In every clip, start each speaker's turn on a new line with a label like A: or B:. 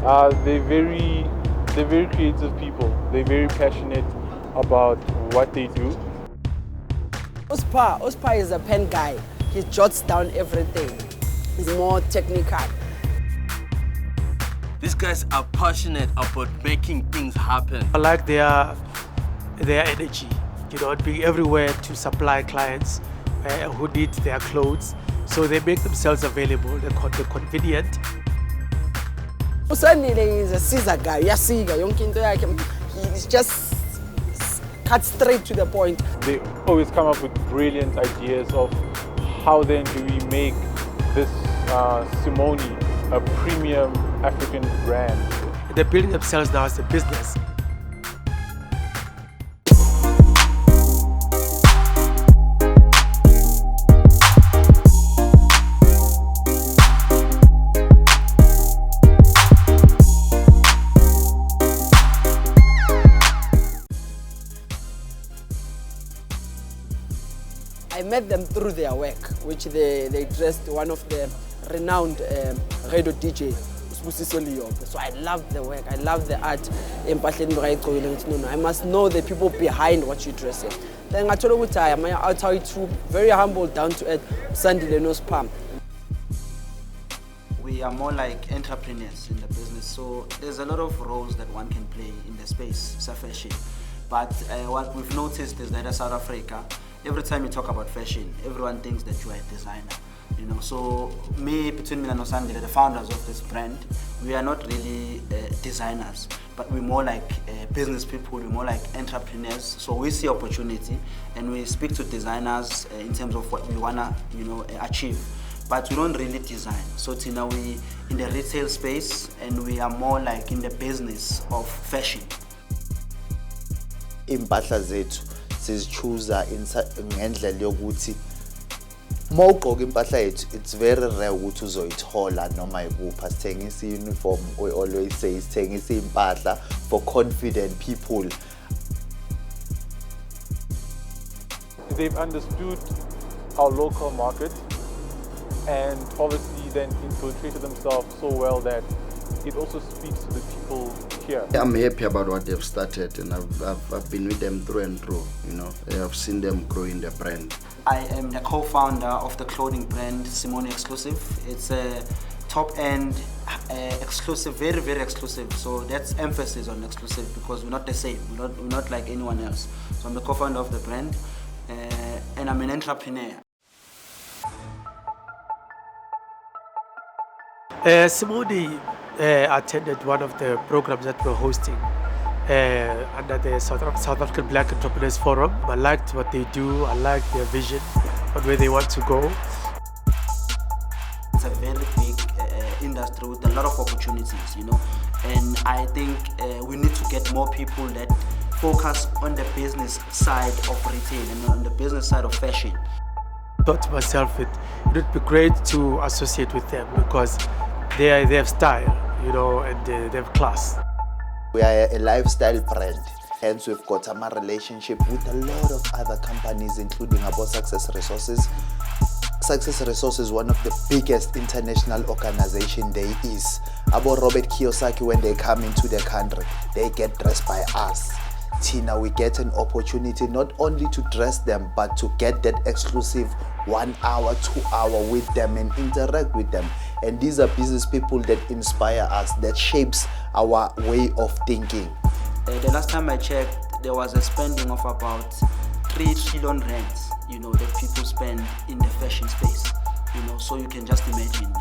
A: They're very creative people. They're very passionate about what they do.
B: Spha is a pen guy. He jots down everything. He's more technical.
C: These guys are passionate about making things happen.
D: I like their energy, being everywhere to supply clients who need their clothes. So they make themselves available. They're convenient.
B: Sandile is a Caesar guy. He's just cut straight to the point.
A: They always come up with brilliant ideas of how then do we make this Simoni a premium African brand.
D: They're building themselves now as a business.
B: I met them through their work, which they dressed one of the renowned radio DJ, so I love the work, I love the art. I must know the people behind what you dress in. Then I told you, I'll tell you true, very humble, down to earth, Sandile no spam.
E: We are more like entrepreneurs in the business, so there's a lot of roles that one can play in the space, fashion. But what we've noticed is that in South Africa, every time you talk about fashion, everyone thinks that you are a designer. So between me and Sandile, the founders of this brand, we are not really designers, but we're more like business people, we're more like entrepreneurs. So we see opportunity and we speak to designers in terms of what we wanna, achieve. But we don't really design. So we in the retail space and we are more like in the business of fashion.
F: Impahla zethu sizichuza ngendlela yokuthi mawugqoka impahla yethu, it's very rare ukuthi uzoyithola noma ikupha. Sithengisa uniform, we always say sithengisa impahla for confident people.
A: They've understood our local market and obviously then infiltrated themselves so well that it also speaks to the people here.
G: I'm happy about what they've started, and I've been with them through and through. I've seen them grow in the brand.
E: I am the co-founder of the clothing brand Simoni Exclusive. It's a top-end exclusive, very, very exclusive. So that's emphasis on exclusive because we're not the same. We're not like anyone else. So I'm the co-founder of the brand, and I'm an entrepreneur.
D: Simoni attended one of the programs that we're hosting under the South African Black Entrepreneurs Forum. I liked what they do, I liked their vision on where they want to go.
E: It's a very big industry with a lot of opportunities, and I think we need to get more people that focus on the business side of retail and on the business side of fashion.
D: I thought to myself, it would be great to associate with them because they have style, and they have class.
F: We are a lifestyle brand, hence we've got a relationship with a lot of other companies, including about Success Resources. Success Resources is one of the biggest international organization there is. About Robert Kiyosaki, when they come into the country, they get dressed by us. Tina, we get an opportunity not only to dress them, but to get that exclusive 1 hour, 2 hour with them and interact with them. And these are business people that inspire us, that shapes our way of thinking.
E: The last time I checked, there was a spending of about 3 trillion rands, that people spend in the fashion space. So you can just imagine,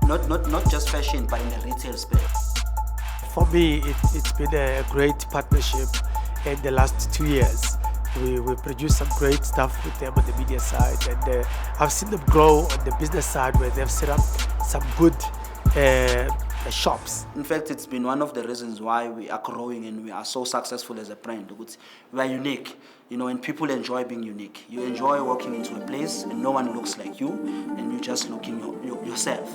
E: not just fashion, but in the retail space.
D: For me, it's been a great partnership in the last 2 years. We produced some great stuff with them on the media side, and I've seen them grow on the business side where they've set up some good shops.
E: In fact, it's been one of the reasons why we are growing and we are so successful as a brand. We are unique, and people enjoy being unique. You enjoy walking into a place and no one looks like you, and you just look in yourself,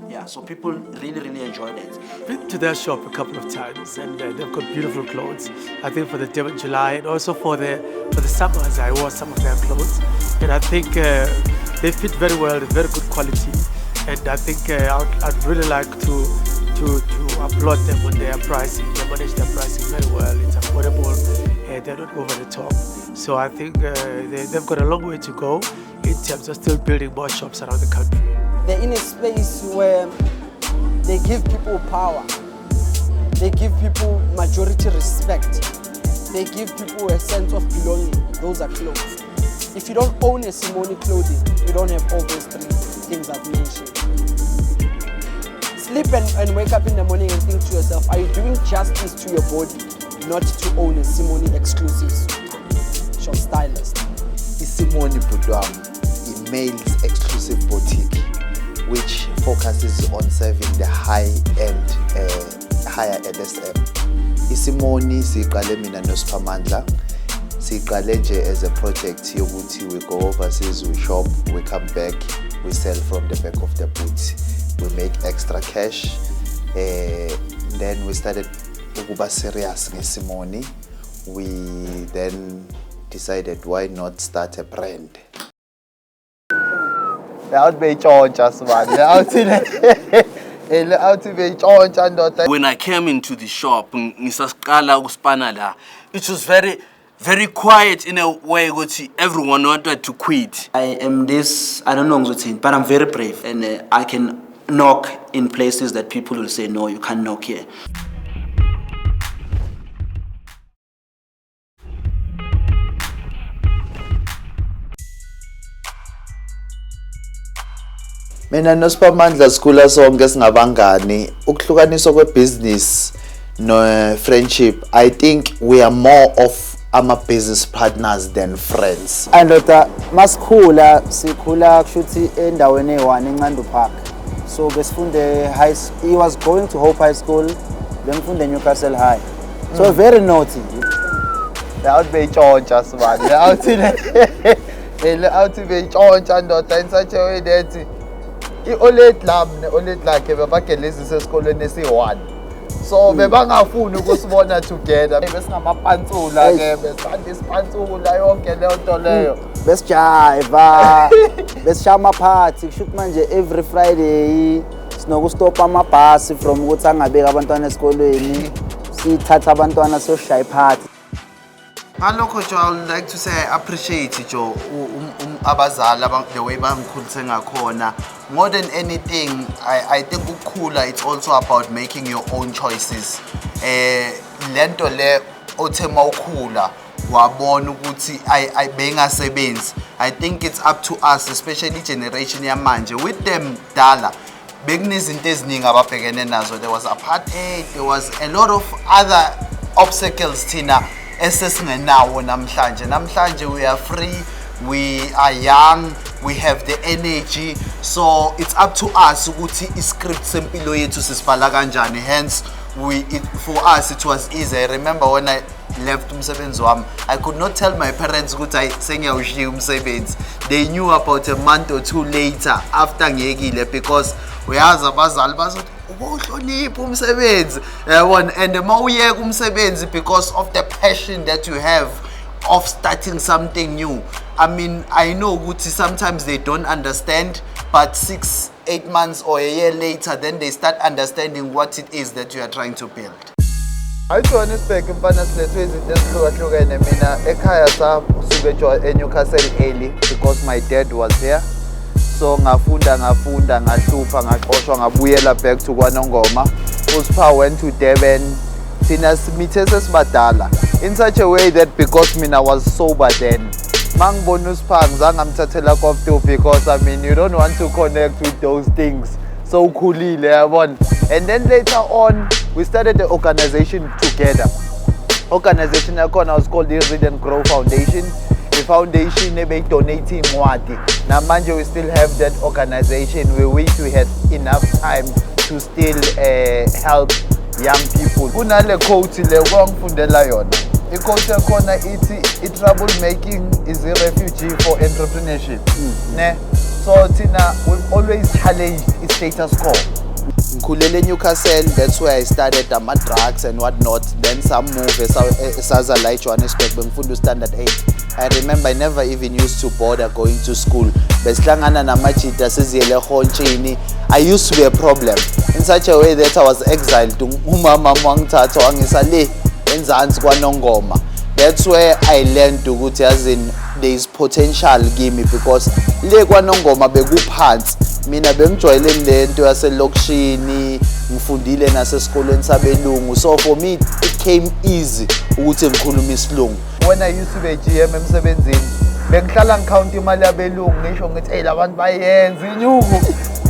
E: Yeah, so people really, really enjoy that.
D: Been to their shop a couple of times, and they've got beautiful clothes. I think for the 10th July and also for the summers, I wore some of their clothes, and I think they fit very well, very good quality. And I think I'd really like to applaud them on their pricing. They manage their pricing very well. It's affordable. They're not over the top. So I think they've got a long way to go in terms of still building more shops around the country.
B: They're in a space where they give people power. They give people majority respect. They give people a sense of belonging. Those are clothes. If you don't own a Simoni clothing, you don't have all those three things I've mentioned. Sleep and wake up in the morning and think to yourself, are you doing justice to your body not to own a Simoni Exclusive shop stylist?
F: Simoni Budwam, a male's exclusive boutique, which focuses on serving the high-end, higher LSM. Simoni siqale mina noSiphamandla. Siqale nje as a project yokuthi we go overseas, we shop, we come back, we sell from the back of the boot. We make extra cash. Then we started ukuba serious ngeSimoni. We then decided why not start a brand.
C: When I came into the shop, it was very quiet in a way. Everyone wanted to quit.
E: I am this, I don't know, but I'm very brave, and I can knock in places that people will say, no, you can't knock here.
F: Mina noSiphamandla sikhula sonke singabangani. Ukuhlukaniswa kwebusiness no friendship, I think we are more of business partners than friends.
H: Andoda masikhula sikhula kushuthi endaweni eyi1 eNcando Park. So besifunde he was going to Hope High School, bengifunde Newcastle High. So very naughty.
F: Out be choncha sibani. Out be choncha ndoda in such a way that i-old lam ne-old lakhe bebagelezisa esikolweni esi1. So bebangafuni ukusibona together. Besingamapantsula ke besanda isipantsula yonke leyo nto leyo.
H: Besijiva, besishaya amaphathi kushuthi manje every Friday sinokustopa amabhasi from ukuthi angabeki abantwana esikolweni, sithatha abantwana siyoshaya iphathi.
F: Ngalokho Joe, I would like to say I appreciate it, Joe, abazali the way bangikhulise ngakhona. More than anything, I think ukukhula, it's also about making your own choices. Lento le othe mawukhula wabona ukuthi bengasebenzi. I think it's up to us, especially generation yamanje, with them dala. Bekunezinto eziningi ababhekene nazo. There was apartheid, there was a lot of other obstacles thina esesingenawo namhlanje. We are free, we are young, we have the energy, so it's up to us ukuthi iscript sempilo yethu sisibhala kanjani. Hence for us it was easy. I remember when I left umsebenzi wami, I could not tell my parents ukuthi sengiyawushiya umsebenzi. They knew about a month or two later after ngiyekile, because uyazi abazali bazothi uhlonipha umsebenzi yabona, and mawuyeka umsebenzi because of the passion that you have of starting something new. I mean, I know ukuthi sometimes they don't understand, but 6-8 months or a year later, then they start understanding what it is that you are trying to build. Johannesburg mfana silethwe izinto ezihlukahlukene. Mina ekhaya sasuke eNewcastle early because my dad was here. So ngafunda ngahlupha ngaxoshwa ngabuyela back to KwaNongoma. Spha went to Durban. Thina simithe sesibadala in such a way that because mina was sober then, mangibona Spha ngizange ngamthathela kopto, because I mean you don't want to connect with those things. So ukhulile yabona. And then later on we started the organization together. Organization yakhona was called the Read and Grow Foundation. The foundation ebe donating incwadi. Namanje we still have that organization. We wish we had enough time to still help young people. Kunale quote le kwangifundela yona. I-quote yakhona ithi trouble making is a refugee for entrepreneurship. Ne? So Tina, we've always challenged its status quo. Ngikhulele Newcastle, that's where I started drugs and whatnot. Then some move esazala Johannesburg bengifunda standard 8. I remember I never even used to bother going to school. Besihlangana namajita siziyele eHoltshini. I used to be a problem. In such a way that I was exiled to umama wangithatha wangisa le enzansi kwaNongoma. That's where I learned ukuthi as in there is potential kimi because le kwaNongoma bekuphansi mina bengijwayele lento yaselokishini ngifundile nasesikolweni sabelungu, so for me it came easy ukuthi ngikhulume isilungu. When I used to be GM emsebenzini bengihlala ngicount imali yabelungu ngisho ngithi hey labantu bayenza inyuku,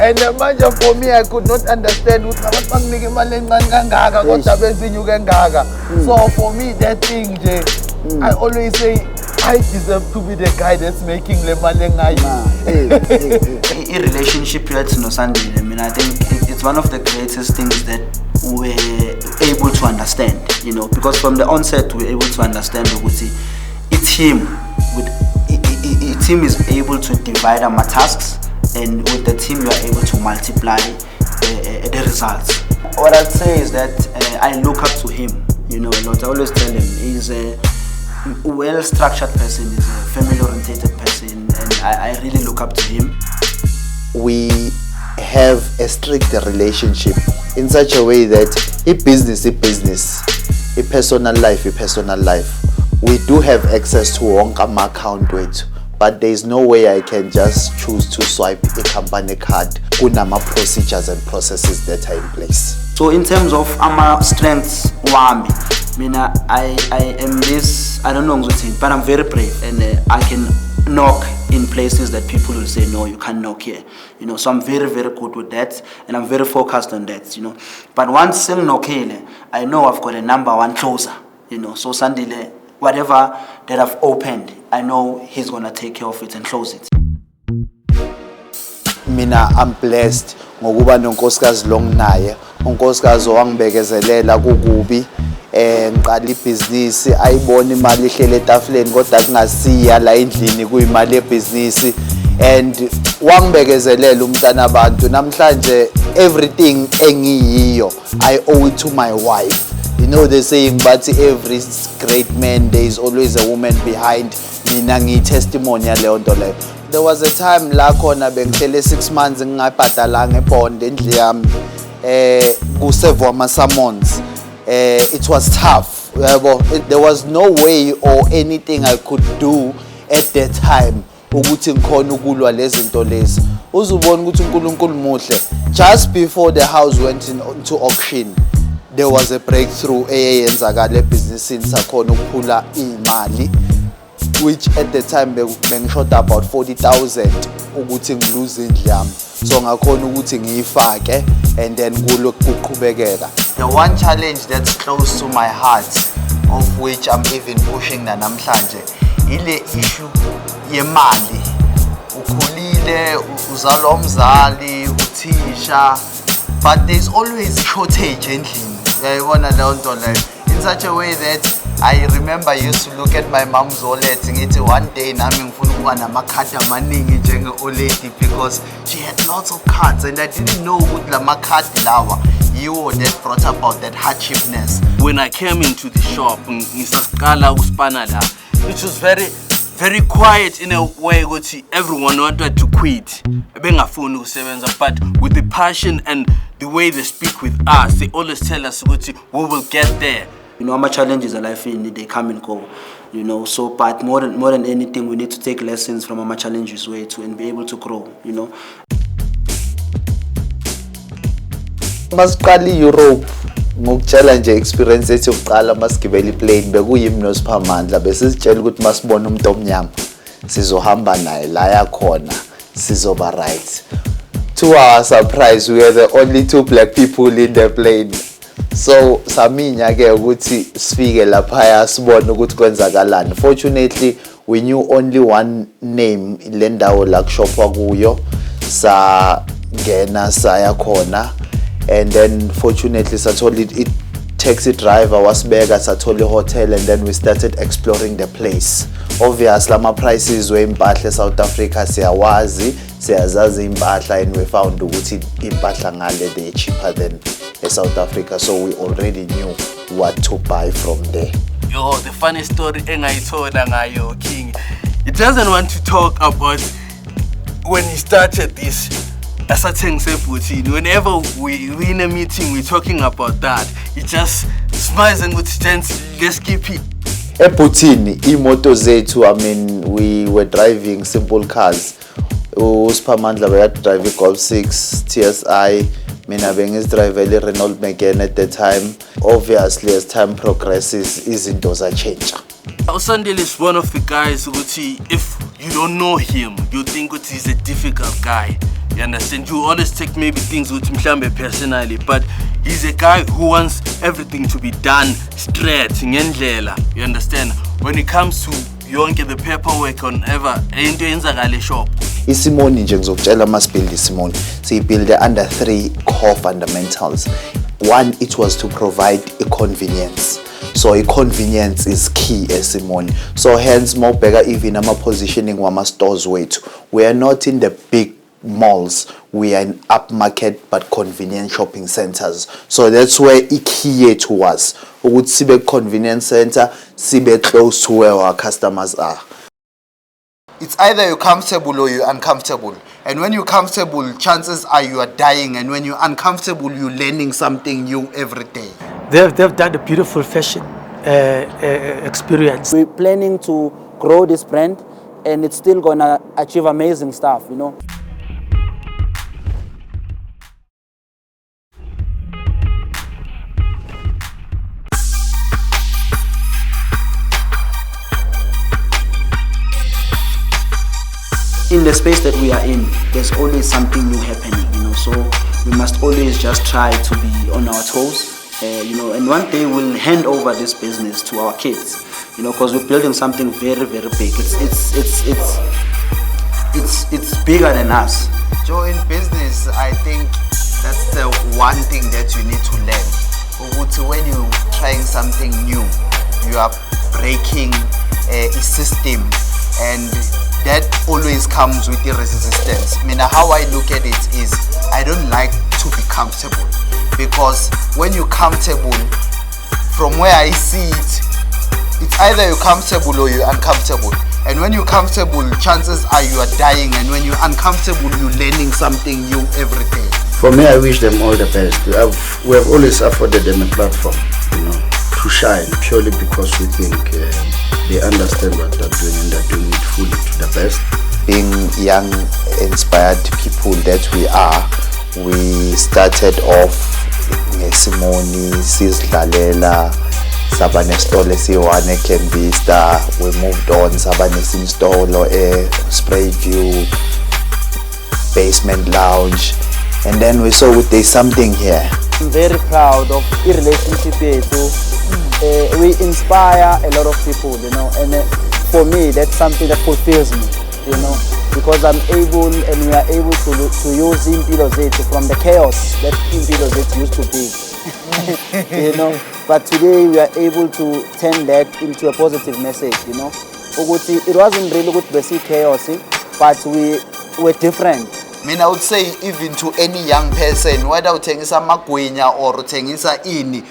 F: and manje for me I could not understand ukuthi abantu banginike imali encane kangaka kodwa benza inyuku engaka. So for me that thing nje I always say I deserve to be the guy that's making the money.
E: A relationship here to Sandile, I mean, I think it's one of the greatest things that we're able to understand, you know, because from the onset we're able to understand it's him. Team is able to divide our tasks, and with the team you are able to multiply the results. What I'd say is that I look up to him, you know, a lot. I always tell him he's a well-structured person, he's a family-oriented person, and I really look up to him.
F: We have a strict relationship in such a way that business, personal life. We do have access to wonke account wethu, but there is no way I can just choose to swipe a company card. Kunama procedures and processes that are in place.
E: So in terms of our strengths, wami, I am this, I don't know what, but I'm very brave, and I can knock in places that people will say no, you can't knock here, you know. So I'm very, very good with that, and I'm very focused on that, you know. But once still knock here, I know I've got a number one closer, you know. So Sandile, whatever that I've opened, I know he's gonna take care of it and close it.
F: Mina I'm blessed ngokuba nonkosikazi long naye, unkosikazi wangibekezelela kukubi. Ngiqala ibhizinisi ayibona imali ihlele etafuleni kodwa kungasiya la endlini kuyimali yebhizinisi, and wangibekezelela umntana abantu. Namhlanje everything engiyiyo I owe it to my wife. You know the saying, but every great man there is always a woman behind. Mina ngi-testimony yaleyo nto leyo. There was a time la khona bengihlele 6 months ngingabhadalanga ebond endle yami kusevwa ama-summons. It was tough. There was no way or anything I could do at that time ukuthi ngikhona ukulwa lezi zinto lezi. Uzubona ukuthi uNkulunkulu muhle. Just before the house went into auction, there was a breakthrough eyenzakala ebhizinisini sakhona ukuphula imali, which at the time bengishort about 40,000 ukuthi ngilose indlu yami. So ngakhona ukuthi ngiyifake and then kuqhubekeka. The one challenge that's close to my heart, of which I'm even pushing namhlanje, ile issue yemali. Ukhulile, uzalwa umzali, uthisha, but there's always shortage endlini. Uyayibona leyo nto leyo. In such a way that I remember I used to look at my mom's wallet ngithi one day nami ngifuna ukuba namakhadi amaningi njenge old lady, because she had lots of cards and I didn't know ukuthi lamakhadi lawa yiwo that brought about that hardshipness.
C: When I came into the shop ngisaqala uSpana la, it was very quiet in a way ukuthi everyone wanted to quit, bengafuni ukusebenza, but with the passion and the way they speak with us, they always tell us ukuthi we will get there.
E: You know, our challenges are life in, they come and go, you know. So, but more than anything, we need to take lessons from our challenges way to and be able to grow, you know.
F: Masiqala Europe ngokutshela nje experience ethi uqala masigibela iplane bekuyimi noSiphamandla besizitshela ukuthi masibona umuntu omnyama sizohamba naye la yakhona sizoba right. To our surprise, we were the only 2 black people in the plane. So saminya ke ukuthi sifike lapha sibone ukuthi kwenzakalani. Fortunately we knew only one name le ndawo la kushopwa kuyo, sa ngena saya khona, and then fortunately sathola it taxi driver wasibeka sathola hotel, and then we started exploring the place. Obviously ama prices weimpahla South Africa siyazazi impahla, and we found ukuthi impahla ngale they cheaper than South Africa, so we already knew what to buy from there.
C: Yo, the funny story engayithola ngayo King, it doesn't want to talk about when he started this, asathengise ebhotini. Whenever we in a meeting, we're talking about that. He just smiles and would let's keep it.
F: Ebhotini, imoto zethu, I mean, we were driving simple cars. Spha Mandla were driving Golf 6, TSI, mina drive a Renault Megane at the time. Obviously, as time progresses, izinto ziyachange.
C: Sandile is one of the guys who, if you don't know him, you think he's a difficult guy. You understand? You always take maybe things with him personally, but he's a guy who wants everything to be done straight, ngendlela. You understand? When it comes to yonke the paperwork on ever, into yenzakale shop.
F: Simoni nje ngizokutshela masibuild Simoni. Sibuild under 3 core fundamentals. One, it was to provide a convenience. So a convenience is key Simoni. So hence more bigger even ama positioning wama stores wethu. We are not in the big malls, we are in upmarket but convenient shopping centers. So that's where key to was. Ukuthi sibe convenience center, sibe close to where our customers are. It's either you're comfortable or you're uncomfortable. And when you're comfortable, chances are you are dying. And when you're uncomfortable, you're learning something new every day.
D: They've done a beautiful fashion experience.
B: We're planning to grow this brand, and it's still gonna achieve amazing stuff, you know.
E: In the space that we are in, there's always something new happening, you know, so we must always just try to be on our toes, you know, and one day we'll hand over this business to our kids, you know, because we're building something very, very big. It's bigger than us.
F: So in business, I think that's the one thing that you need to learn. When you're trying something new, you are breaking a system, and that always comes with the resistance. I mean, how I look at it is, I don't like to be comfortable, because when you're comfortable, from where I see it, it's either you're comfortable or you're uncomfortable. And when you're comfortable, chances are you are dying, and when you're uncomfortable, you're learning something new every day.
G: For me, I wish them all the best. We have always afforded them a platform, you know, to shine, purely because we think they understand what they're doing and they're doing it fully to the best.
F: Being young, inspired people that we are, we started off Simoni, Sizlalela, Sabane Stole Siwane Kembista, we moved on, Sabane Sinstolo, Spray View, Basement Lounge, and then we saw there's something here.
B: I'm very proud of the relationship too. We inspire a lot of people, you know, and for me that's something that fulfills me, you know, because I'm able and we are able to use impilo zethu from the chaos that impilo zethu used to be, you know, but today we are able to turn that into a positive message, you know. It wasn't really good to see chaos, but we were different.
F: I mean, I would say even to any young person, whether uthengisa magwinya or uthengisa ini,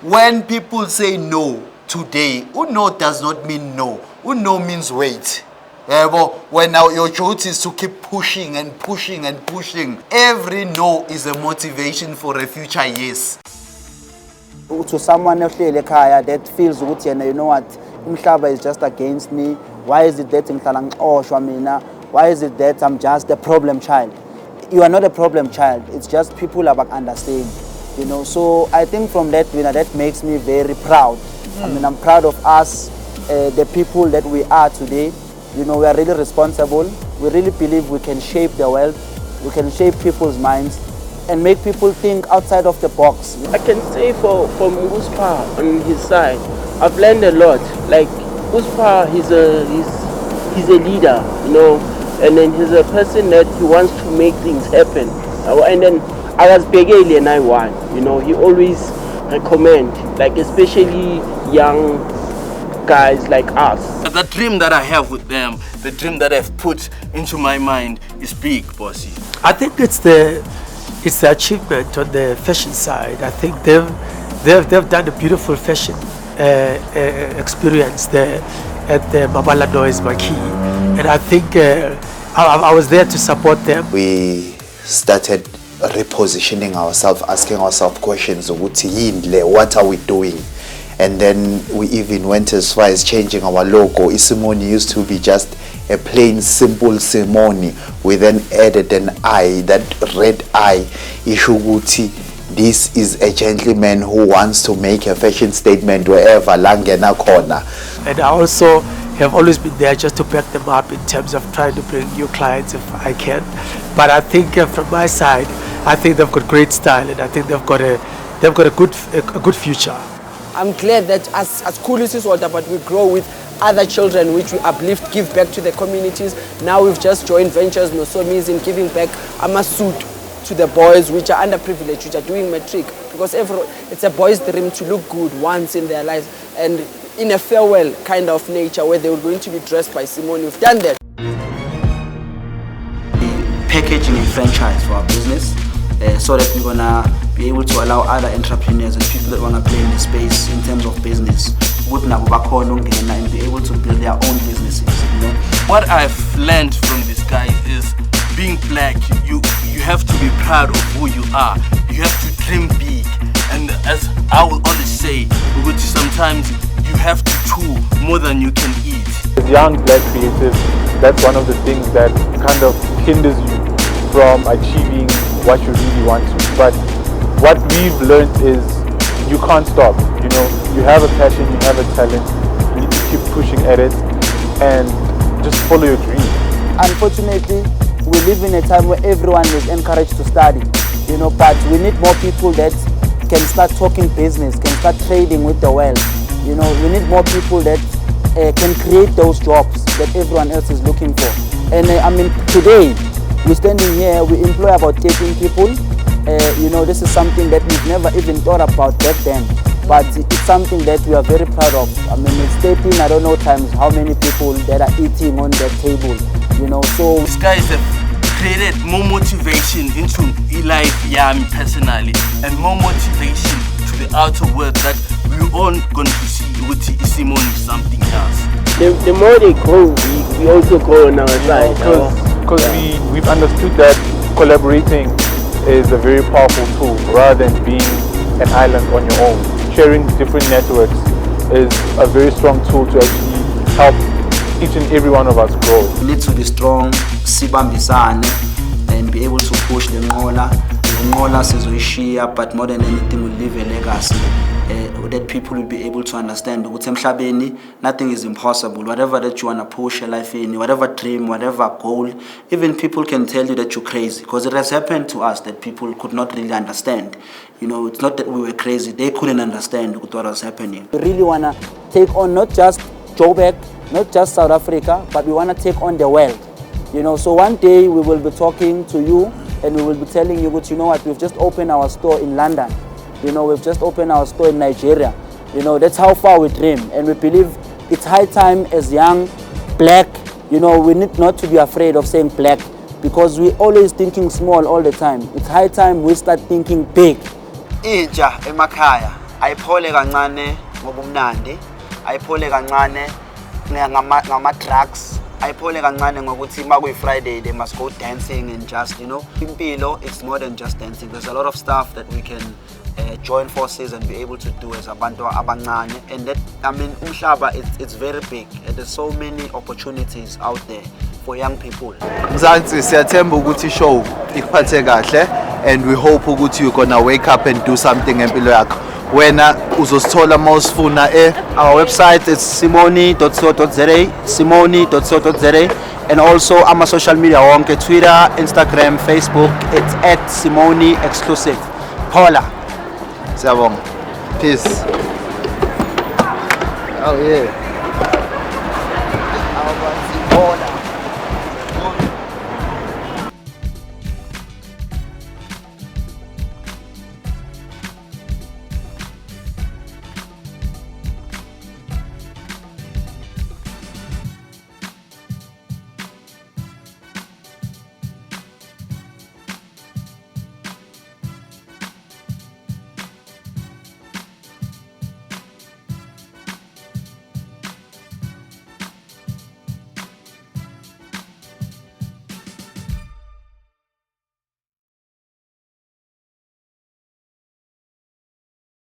F: when people say no today, no does not mean no. No means wait. When now your duty is to keep pushing and pushing and pushing, every no is a motivation for a future yes.
B: To someone that feels good, you know what, umhlaba is just against me. Why is it that why is it that I'm just a problem child? You are not a problem child. It's just people about understanding, you know. So I think from that, that makes me very proud. I mean, I'm proud of us, the people that we are today. You know, we are really responsible. We really believe we can shape the world. We can shape people's minds and make people think outside of the box.
I: I can say from Spha on his side, I've learned a lot. Like Spha, he's a leader, you know, and then he's a person that he wants to make things happen. And then I was Begeli and I won. You know, he always recommend, like especially young guys like us.
C: The dream that I have with them, the dream that I've put into my mind is big, bossy.
D: I think it's the achievement on the fashion side. I think they've done a beautiful fashion experience there at the Mabala Noise Marquee, and I think I was there to support them.
F: We started repositioning ourselves, asking ourselves questions, what are we doing? And then we even went as far as changing our logo. Simoni used to be just a plain simple Simoni. We then added an I, that red I. Ishuguti, this is a gentleman who wants to make a fashion statement wherever langena corner.
D: And I also have always been there just to back them up in terms of trying to bring new clients if I can. But I think from my side, I think they've got great style, and I think they've got a good future. I'm glad that as cool as this water, but we grow with other children which we uplift, give back to the communities. Now we've just joined ventures, Nosomis, in giving back Amasud to the boys which are underprivileged, which are doing matric, because it's a boy's dream to look good once in their lives, and in a farewell kind of nature where they were going to be dressed by Simoni. We've done that.
E: Packaging and franchise for our business, so that we're gonna be able to allow other entrepreneurs and people that wanna play in the space in terms of business, and be able to build their own businesses. You know?
C: What I've learned from this guy is being black, you have to be proud of who you are. You have to dream big, and as I will always say, sometimes you have to chew more than you can eat.
A: As young black creatives, that's one of the things that kind of hinders you from achieving what you really want to. But what we've learned is you can't stop. You know, you have a passion, you have a talent, you need to keep pushing at it and just follow your dream.
H: Unfortunately, we live in a time where everyone is encouraged to study, you know, but we need more people that can start talking business, can start trading with the world. You know, we need more people that can create those jobs that everyone else is looking for. And I mean, today, we're standing here, we employ about 13 people. You know, this is something that we've never even thought about back then. But it's something that we are very proud of. I mean, it's 13, I don't know times how many people that are eating on that table. You know, so
C: these guys have created more motivation into life, me personally, and more motivation to the outer world that we're all going to see with Simoni something else.
I: The more they grow, we also grow on our side.
A: Because we've understood that collaborating is a very powerful tool rather than being an island on your own. Sharing different networks is a very strong tool to actually help each and every one of us grow.
E: We need to be strong, sibambisane, and be able to push the Ngola. The Ngola sizoyishiya, but more than anything, we'll leave a legacy that people will be able to understand. Nothing is impossible. Whatever that you want to push your life in, whatever dream, whatever goal, even people can tell you that you're crazy, because it has happened to us that people could not really understand. You know, it's not that we were crazy, they couldn't understand what was happening.
H: We really want to take on not just Joburg, not just South Africa, but we want to take on the world. You know, so one day we will be talking to you and we will be telling you, but you know what, we've just opened our store in London. You know, we've just opened our store in Nigeria. You know, that's how far we dream. And we believe it's high time as young, black, you know, we need not to be afraid of saying black, because we're always thinking small all the time. It's high time we start thinking big.
E: Inja emakhaya ayiphole kancane ngobumnandi, ayiphole kancane ngama drugs, ayiphole kancane ngokuthi makuyi Friday they must go dancing and just, you know, impilo, it's more than just dancing. There's a lot of stuff that we can join forces and be able to do as abantu abancane, and that, I mean, umhlaba, it's very big and there's so many opportunities out there for young people.
F: Mzansi, siyathemba ukuthi show ikuphathe kahle, and we hope ukuthi you're gonna wake up and do something empilo yakho. Wena uzosithola mawusifuna our website is simoni.co.za, simoni.co.za, and also our social media wonke, Twitter, Instagram, Facebook, it's at Simoni Exclusive. PHOLA. Siyabonga. Peace. Oh yeah.